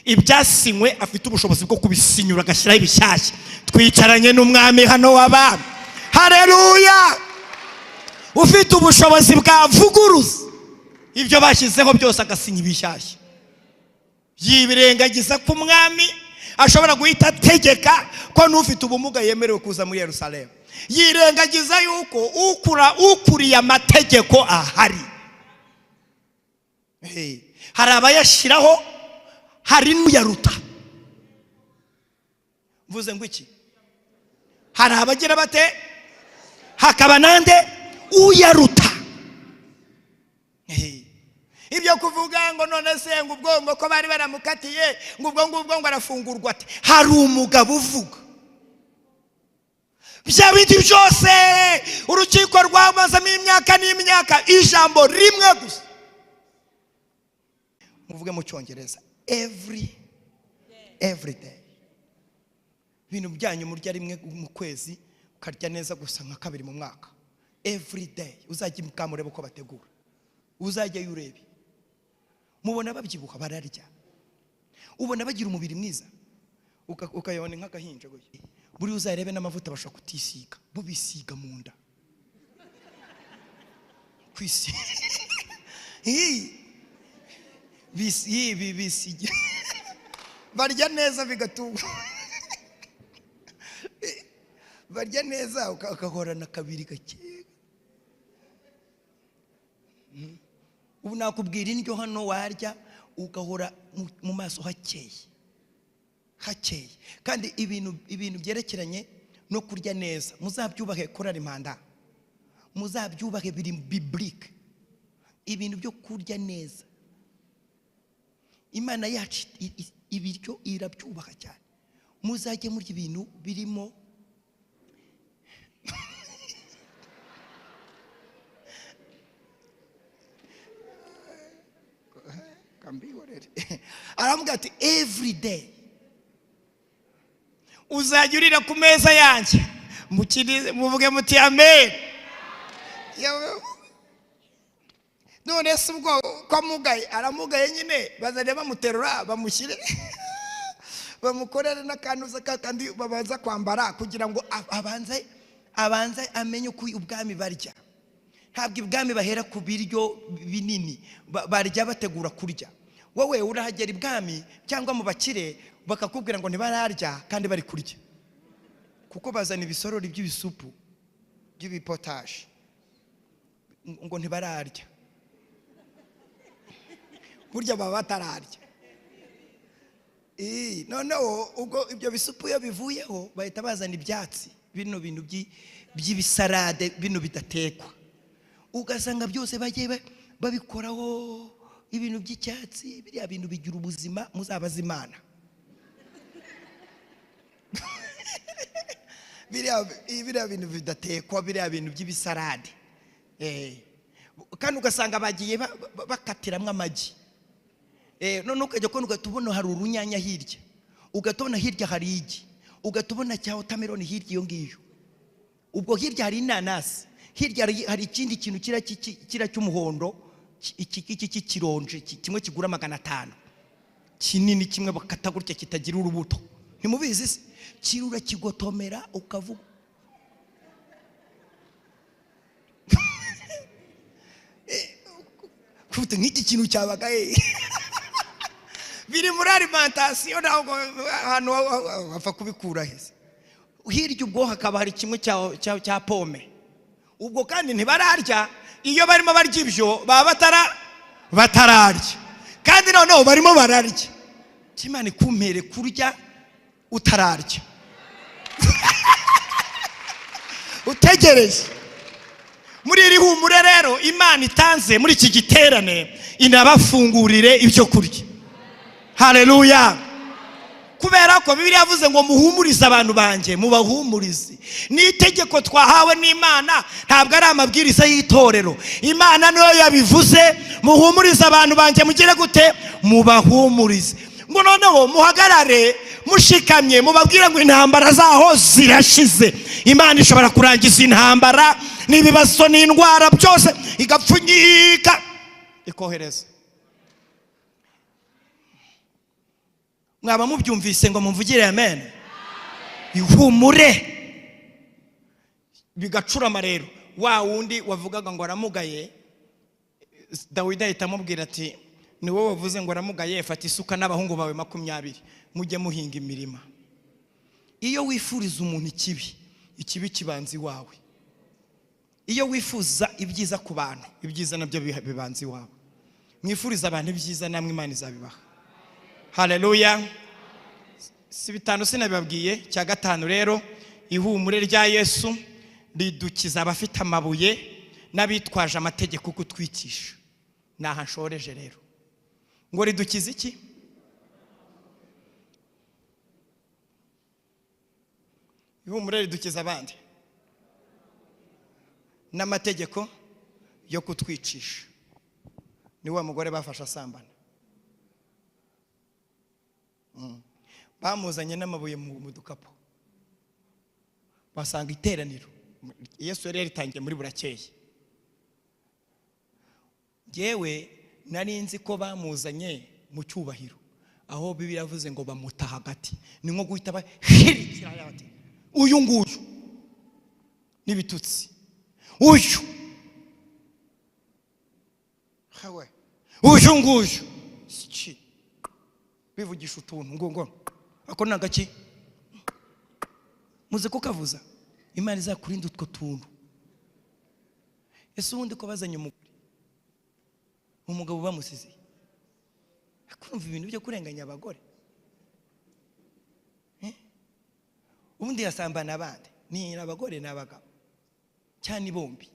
Ibyasinywe afite ubushobozi bwo kubisinyura agashyiraho ibishyashya. Twicaranye n'umwami hano w'abami, haleluya. Ufite ubushobozi bwavuguruza ibyo bashyizeho byose agasinya ibishyashya. Yibirengagiza ko umwami ashobora guhita ategeka ko n'ufite ubumuga yemerewe kuza muri Yerusalemu. Yirengagiza yuko ukuriye amategeko ahari. Hari abayashyiraho, hari n'uyaruta. Mvuze ngo iki? Hari abagira bate, hakaba nande uyaruta. Ibyo kuvuga ngo none se ngo ubwongo ko bari baramukatiye ngo ubwo ngo arafungurwa ate? Hari umugabo uvuga bya bindi byose urukiko rwamazamo imyaka n'imyaka, ijambo rimwe gusa. Muvuge mu Cyongereza every day. Ibintu byanyu murya rimwe mu kwezi, ukarya neza gusa nka 2 mu mwaka. Every day uzajya mukamureba uko bategura, uzajya yurebe. Mubona babyibuka bararya, ubona bagira umubiri mwiza, ukayabona nk'agahinja goye. Buri uzarebe n'amavuta bashaka kutisiga, bubisiga mu nda. kwisi bisi barya neza bigatunga barya neza ukahorana kabiri gake. Ubu nakubwira indyo hano warya ugahora mu maso hakeye kandi ibintu byerekeranye no kurya neza muzabyubahe korari Impanda, muzabyubahe biri biblique. Ibintu byo kurya neza Imana yacu ibiryo irabyubaha cyane. Muzajye muri ibintu birimo aravuga ati every day uzajya urira ku meza yanjye muvuge muti amen. None se ubwo kwa mugaye aramugaye nyine bazajya bamuterura bamushyire bamukorere n'akantu kandi babanza kwambara kugira ngo abanze amenye uko ubwami barya. Ntabwo ibwami bahera ku biryo binini, barya bategura kurya. Wowe urahagera ibwami cyangwa mu bakire bakakubwira ngo ntibararya kandi bari kurya, kuko bazana ibisorori by'ibisupu by'ibipotaje ngo ntibararya, burya baba batararya. Noneho ubwo ibyo bisupu iyo bivuyeho bahita bazana ibyatsi, bino bintu by'ibisarade, bino bidatekwa, ugasanga byose bagiye babikoraho ibintu by'icyatsi. Biriya bintu bigira ubuzima, muzabaza Imana. biriya bintu bidatekwa, biriya bintu by'ibisarade, kandi ugasanga bagiye bakatiramwe amagi. None ukajya kubona ugatubona hari urunyanya hirya, ugatubona hirya hari igi, ugatubona cya watermelon hirya iyo ngiyo, ubwo hirya hari inanasi, hirya hari ikindi kintu kira cy'umuhondo, iki kironje kimwe kigura 500, kinini kimwe bakata gutya kitagira urubuto. Ntimubizi se? Kirura kigotomera ukavuga kufite nk'iki kintu cyabagaye biri muri alimentation, ntabwo hano bapfa kubikura heza. Hirya ubwo hakaba hari kimwe cya pome, ubwo kandi ntibararya. Iyo barimo barya ibyo baba batararya, kandi noneho barimo bararya. Imana ikumpere kurya utararya utegereje. Muri iri humure rero Imana itanze muri iki giterane inabafungurire ibyo kurya. Haleluya. Kubera ko Bibiliya yavuze ngo muhumurize abantu banjye, mubahumurize. Ni itegeko twahawe n'Imana, ntabwo ari amabwiriza y'itorero. Imana niyo yabivuze, muhumurize abantu banjye, mugire gute? Mubahumurize. Ngo noneho muhagarare mushikamye, mubabwire ngo intambara zaho zirashize. Imana ishobora kurangiza intambara n'ibibazo n'indwara byose igapfunyika ikohereza. Mwaba mubyumvise ngo mumvugire amen. Ihumure bigacurama rero. Wa wundi wavugaga ngo aramugaye, Dawidi ahita amubwira ati ni wowe wavuze ngo aramugaye, fata isuka n'abahungu bawe 20 mujye muhinga imirima. Iyo wifuriza umuntu ikibi kibanzi wawe. Iyo wifuza ibyiza ku bantu, ibyiza nabyo bibanzi wawe. Mwifuriza abantu ibyiza, namwe Imana izabibaha. Haleluya. Si bitanu sinabibabwiye. Cya gatanu rero, ihumure rya Yesu ridukiza abafite amabuye n'abitwaje amategeko kutwicisha. Naha nshoreje rero. Ngo ridukiza iki? Ihumure ridukiza abandi n'amategeko yo kutwicisha. Ni wa mugore bafasha asambana, bamuzanye n'amabuye mu dukapo, basanga iteraniro. Yesu yari yaritangiye muri burakeye. Yewe nari nzi ko bamuzanye mu cyubahiro, aho Bibiliya yavuze ngo bamuta hagati. Ni nko guhita bahirikira yabati uyu nguyu n'ibitutsi, uyu hawe uyu nguyu iki bivugisha utuntu ngo ako nagaki muze ko kavuza Imana izakurinda utwo tuntu. Ese ubundi ko bazanye umugabo bamusize akumva ibintu byo kurenganya abagore ubundi yasambana abandi ni abagore n'abagabo cyane bombi.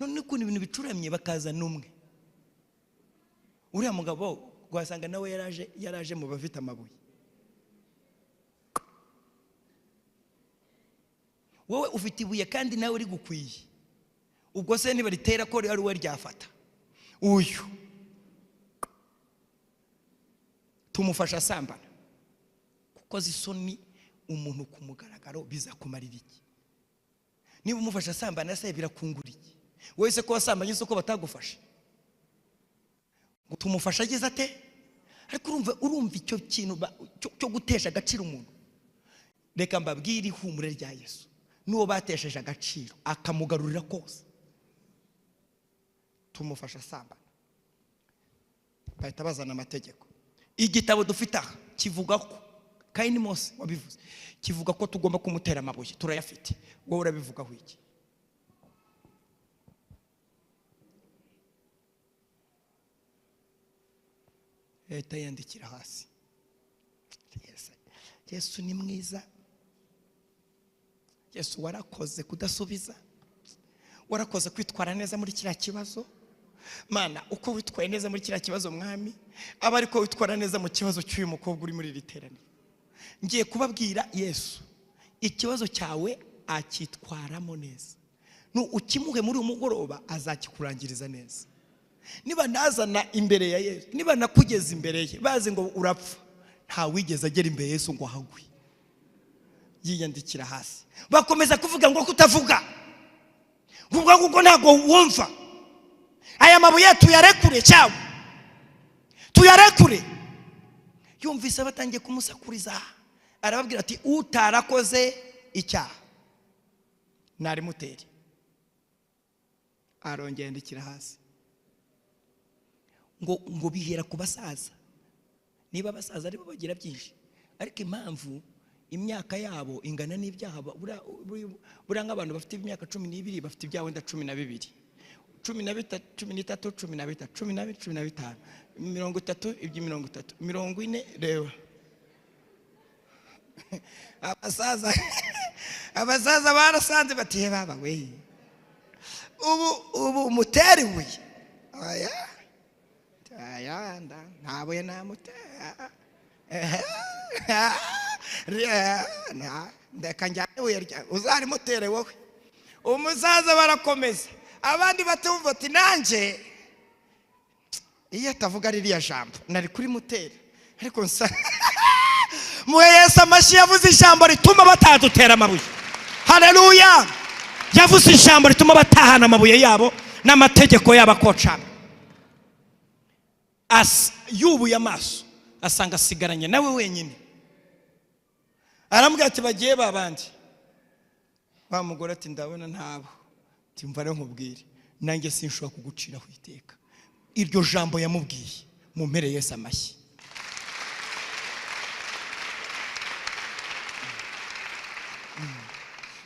None ukuntu ibintu bicuramye bakaza numwe uriya mugabo gwasanga nawe yaraje mu bafite amabuye. Wowe ufite ibuye kandi nawe uri gukwiye ubwo se niba ritera ko ari we ryafata uyu tumufasha sambana kuko zisoni umuntu kumugaragaro bizakumarira iki? Niba umufasha sambana se birakungura iki? Wese ko wasambanye isoko batagufasha ngo tumufasha agize ate? Ariko urumva icyo kintu cyo gutesha agaciro umuntu. Reka mbabwire ihumure rya Yesu nuwo batesheje agaciro akamugarurira kose tumufasha sambana bahita bazana amategeko. Igitabo dufite aha kivuga ko Kaini Mose wabivuze kivuga ko tugomba kumutera amabuye turayafite. Wowe urabivugaho iki? Leta yandikira hasi. Yesu ni mwiza. Yesu warakoze kudasubiza, warakoze kwitwara neza muri kiriya kibazo. Mana uko witwaye neza muri kiriya kibazo mwami aba ariko witwara neza mu kibazo cy'uyu mukobwa uri muri riterane. Ngiye kubabwira Yesu ikibazo cyawe akitwaramo neza. Ukimuhe muri umugoroba azakikurangiriza neza. Niba nazana imbere ya Yesu, niba nakugeza imbere ye bazi ngo urapfa, nta wigeze agera imbere Yesu ngo ahagwe. Yiyandikira hasi bakomeza kuvuga ngo kutavuga kuko ntago wumva. Aya mabuye tuyarekure cyawe tuyarekure. Yumvise batangiye kumusakuriza arababwira ati utarakoze icyaha nari muteri. Arongera ndikira hasi ngo bihera ku basaza. Niba abasaza aribo bagira byinshi ariko impamvu imyaka yabo ingana n'ibyaha buranga abantu bafite imyaka 12 bafite ibyawe nda 12 13 13 12 15 30 30 40 reba abasaza barasanze bati baba we ubu muteri we aya ntaboye namutera ndeka njyane uyarya uzari mutere wowe. Umusaza barakomeza abandi batumva ati nanje iyo atavuga ririya jambo nari kuri mutere ariko muhe Yesu amashi yavuze ijambo rituma batadutera amabuye. Haleluya! Yavuze ijambo rituma batahana amabuye yabo n'amategeko yabo akocana. Yubuye amaso asanga asigaranye nawe wenyine. Arambwira ati bagiye babandi. Wa mugore ati ndabona ntabo. Timva rero nkubwire nanjye sinshobora kugucira ku iteka. Iryo jambo yamubwiye mu mpere Yesu amashyi.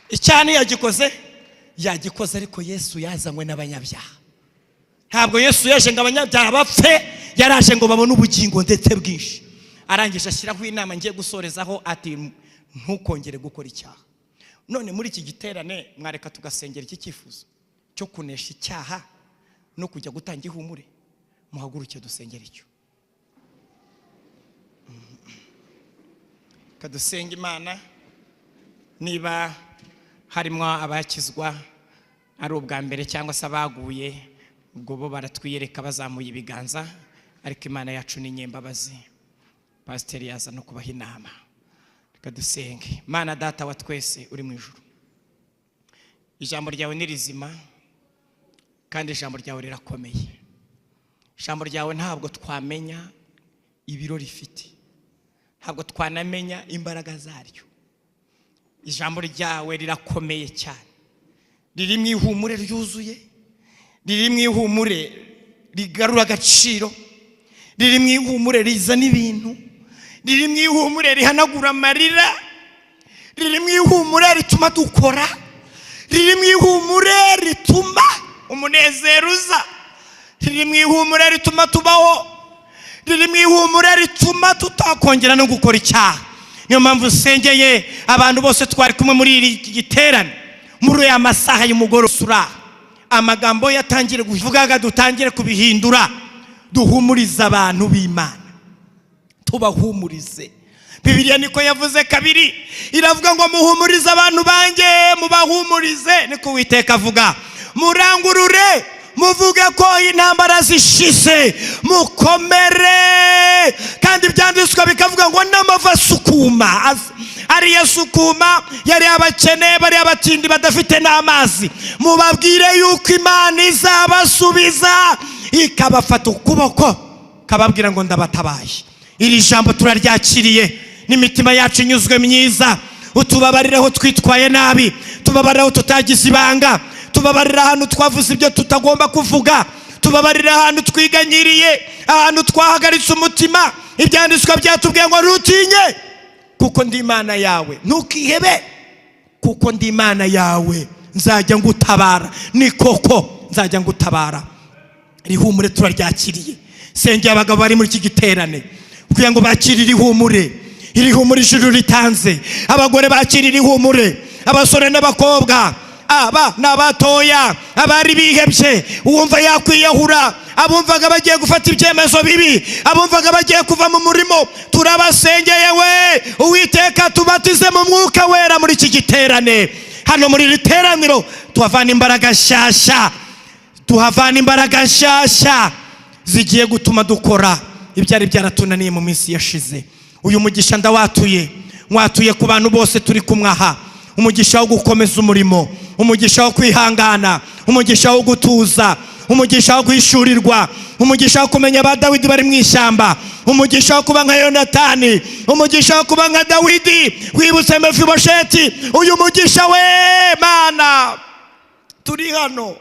Icyane yagikoze ariko Yesu yazanywe n'abanyabyaha. Ntabwo Yesu yaje ngo abanyabyaha bapfe, yaraje ngo babone ubugingo ndetse bwinshi. Arangije ashyiraho inama ngiye gusorezaho ati ntukongere gukora icyaha. None muri iki giterane mwareka tugasengera iki cyifuzo cyo kunesha icyaha no kujya gutanga ihumure. Muhaguruke dusengera icyo. Kadusenga Imana. Niba harimo abakizwa ari ubwa mbere cyangwa se abaguye ubwo bo baratwiyereka bazamuye ibiganza, ariko Imana yacu ni nyembabazi. Pasiteri yaza no kubaha inama. Reka dusenge. Mana data wa twese uri mu ijuru, ijambo ryawe ni rizima kandi ijambo ryawe rirakomeye. Ijambo ryawe ntabwo twamenya ibiro rifite, ntabwo twanamenya imbaraga zaryo. Ijambo ryawe rirakomeye cyane, riri mu ihumure ryuzuye, riri mu ihumure rigarura agaciro, riri mu ihumure rizana ibintu, riri mu ihumure rihanagura amarira, riri mu ihumure rituma dukora, riri mu ihumure rituma umunezero uza, riri mu ihumure rituma tubaho, riri mu ihumure rituma tutakongera no gukora icyaha. Niyo mpamvu usengeye abantu bose twari kumwe muri iri giterane muri aya masaha y'umugoroba, amagambo yatangire kuvugaga dutangire kubihindura, duhumuriza abantu b'Imana, tubahumurize. Bibiliya niko yavuze kabiri, iravuga ngo muhumurize abantu banjye, mubahumurize. Niko Uwiteka avuga, murangurure muvuge ko intambara zishize, mukomere. Kandi ibyanditswe bikavuga ngo n'amava asukuma, ariyo asukuma yari abakene, bari abatindi badafite n'amazi, mubabwire yuko Imana izabasubiza ikabafata ukuboko kababwira ngo ndabatabaye. Iri jambo turaryakiriye n'imitima yacu inyuzwe myiza. Utubabarireho twitwaye nabi, tubabarireho tutagize ibanga, tubabarira ahantu twavuze ibyo tutagomba kuvuga, tubabarira ahantu twiganyiriye, ahantu twahagaritse umutima. Ibyanditswe byatubwiye ngo ntutinye kuko ndi Imana yawe, ntukihebe kuko ndi Imana yawe, nzajya ngutabara. Ni koko nzajya ngutabara. Ihumure turaryakiriye. Sengera abagabo bari muri iki giterane kugira ngo bakirire ihumure, iri humure ijuru ritanze. Abagore bakirire ihumure, abasore n'abakobwa, aba n'abatoya, abari bihebye, uwumva yakwiyahura, abumvaga bagiye gufata ibyemezo bibi, abumvaga bagiye kuva mu murimo, turabasengeye we Uwiteka tubatize mu Mwuka Wera muri iki giterane. Hano muri iri teraniro tuhavana imbaraga nshyashya, tuhavana imbaraga nshyashya zigiye gutuma dukora ibyari byaratunaniye mu minsi yashize. Uyu mugisha ndawatuye, mwatuye ku bantu bose turi kumwaha, umugisha wo gukomeza umurimo, umugisha wo kwihangana, umugisha wo gutuza, umugisha wo kwishurirwa, umugisha wo kumenya ba Dawidi bari mu ishyamba, umugisha wo kuba nka Yonatani, umugisha wo kuba nka Dawidi wibutse Mefibosheti. Uyu mugisha we Mana, turi hano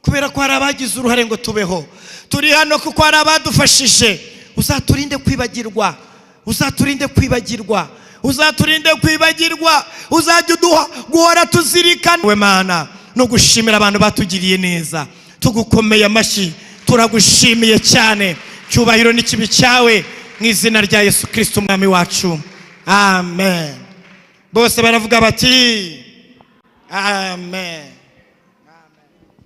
kubera ko hari abagize uruhare ngo tubeho, turi hano kuko hari abadufashije. Uzaturinde kwibagirwa, uzaturinde kwibagirwa, uzaturinde kwibagirwa, uzajya uduha guhora tuzirikana we Mana no gushimira abantu batugiriye neza. Tugukomeye amashyi, turagushimiye cyane. Cyubahiro n'ikibi cyawe mu izina rya Yesu Kristo umwami wacu, amen. Bose baravuga bati amen.